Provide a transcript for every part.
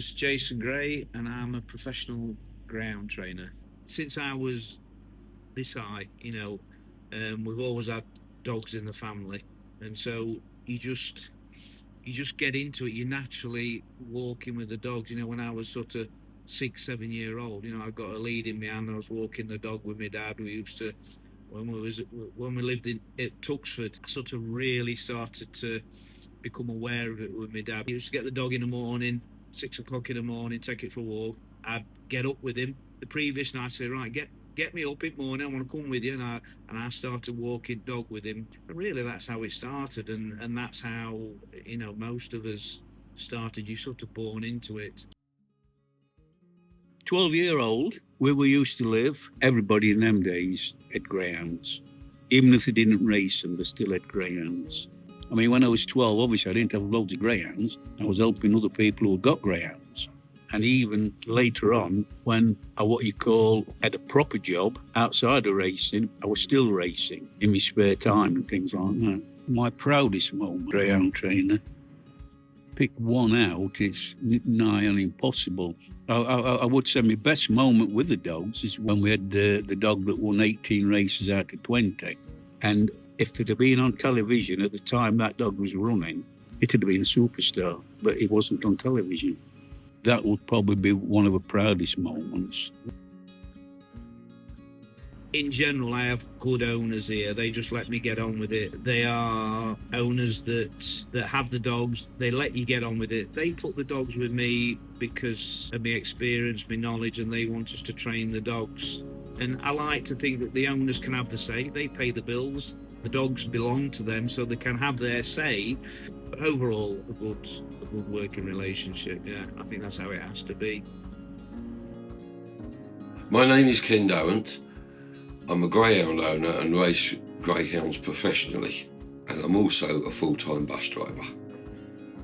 name's Jason Gray and I'm a professional greyhound trainer. Since I was this high, we've always had dogs in the family, and so you just get into it. You're naturally walking with the dogs. When I was sort of 6, 7 year old, I got a lead in my hand. I was walking the dog with my dad. We used to, when we lived at Tuxford, I sort of really started to become aware of it with my dad. He used to get the dog in the morning, 6 o'clock in the morning, take it for a walk. I'd get up with him the previous night, say, right, get me up in the morning, I want to come with you. And I started walking dog with him. And really, that's how it started. And that's how, most of us started. You're sort of born into it. 12-year-old, where we used to live, everybody in them days had greyhounds. Even if they didn't race them, they still had greyhounds. I mean, when I was 12, obviously I didn't have loads of greyhounds. I was helping other people who had got greyhounds. And even later on, when I had a proper job outside of racing, I was still racing in my spare time and things like that. My proudest moment, greyhound trainer, pick one out, it's nigh on impossible. I would say my best moment with the dogs is when we had the dog that won 18 races out of 20. And if it had been on television at the time that dog was running, it would have been a superstar, but it wasn't on television. That would probably be one of the proudest moments. In general, I have good owners here. They just let me get on with it. They are owners that have the dogs. They let you get on with it. They put the dogs with me because of my experience, my knowledge, and they want us to train the dogs. And I like to think that the owners can have the say. They pay the bills. The dogs belong to them, so they can have their say. But overall, a good working relationship. Yeah, I think that's how it has to be. My name is Ken Durrant. I'm a greyhound owner and race greyhounds professionally, and I'm also a full-time bus driver.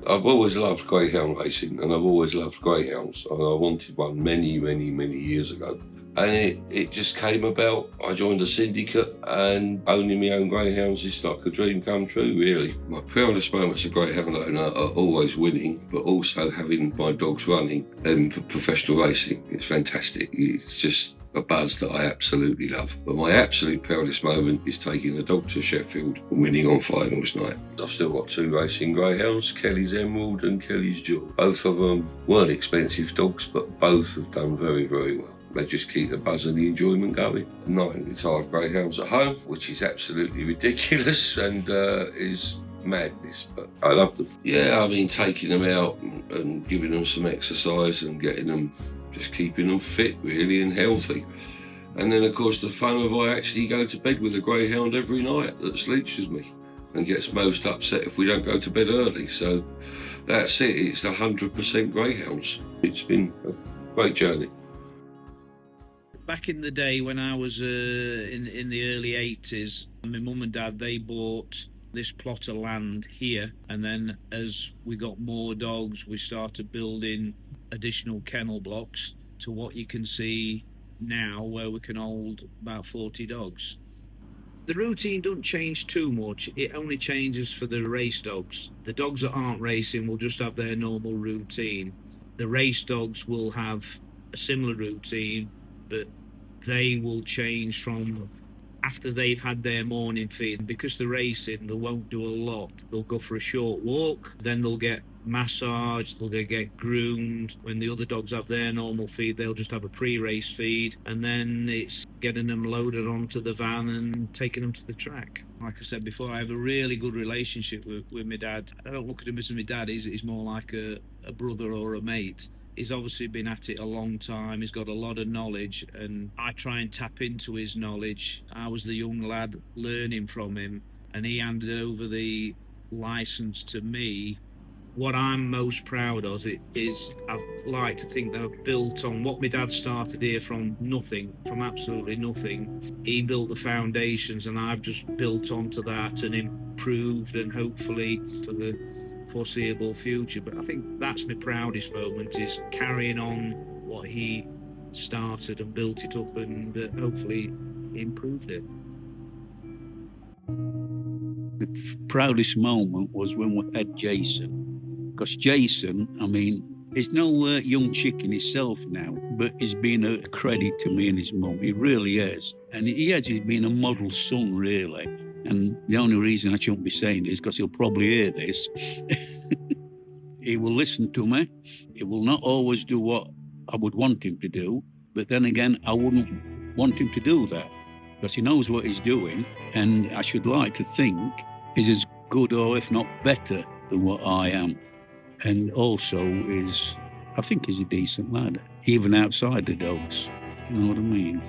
I've always loved greyhound racing and I've always loved greyhounds, and I wanted one many years ago. And it just came about. I joined a syndicate, and owning my own greyhounds is like a dream come true, really. My proudest moments as a greyhound owner are always winning, but also having my dogs running and professional racing. It's fantastic. It's just a buzz that I absolutely love. But my absolute proudest moment is taking the dog to Sheffield and winning on finals night. I've still got 2 racing greyhounds, Kelly's Emerald and Kelly's Jewel. Both of them weren't expensive dogs, but both have done very well. They just keep the buzz and the enjoyment going. 9 retired greyhounds at home, which is absolutely ridiculous and is madness, but I love them. Yeah, I mean, taking them out and giving them some exercise and just keeping them fit really and healthy. And then of course the fun of I actually go to bed with a greyhound every night that sleeps with me and gets most upset if we don't go to bed early. So that's it, it's 100% greyhounds. It's been a great journey. Back in the day when I was in the early 80s, my mum and dad, they bought this plot of land here, and then as we got more dogs, we started building additional kennel blocks to what you can see now, where we can hold about 40 dogs. The routine doesn't change too much. It only changes for the race dogs. The dogs that aren't racing will just have their normal routine. The race dogs will have a similar routine, but they will change from after they've had their morning feed. Because they're racing, they won't do a lot. They'll go for a short walk, then they'll get massaged, they'll get groomed. When the other dogs have their normal feed, they'll just have a pre-race feed, and then it's getting them loaded onto the van and taking them to the track. Like I said before, I have a really good relationship with my dad. I don't look at him as my dad, he's more like a brother or a mate. He's obviously been at it a long time. He's got a lot of knowledge, and I try and tap into his knowledge. I was the young lad learning from him, and he handed over the license to me. What I'm most proud of is I'd like to think that I've built on what my dad started here from nothing, from absolutely nothing. He built the foundations, and I've just built onto that and improved, and hopefully for the foreseeable future. But I think that's my proudest moment, is carrying on what he started and built it up, and hopefully improved it. The proudest moment was when we had Jason, because Jason, I mean, He's no young chicken himself now, but he's been a credit to me and his mum. He really is. And he's been a model son, really. And the only reason I shouldn't be saying this is because he'll probably hear this. He will listen to me. He will not always do what I would want him to do. But then again, I wouldn't want him to do that because he knows what he's doing. And I should like to think he's as good or if not better than what I am. And also I think he's a decent lad, even outside the dogs. You know what I mean?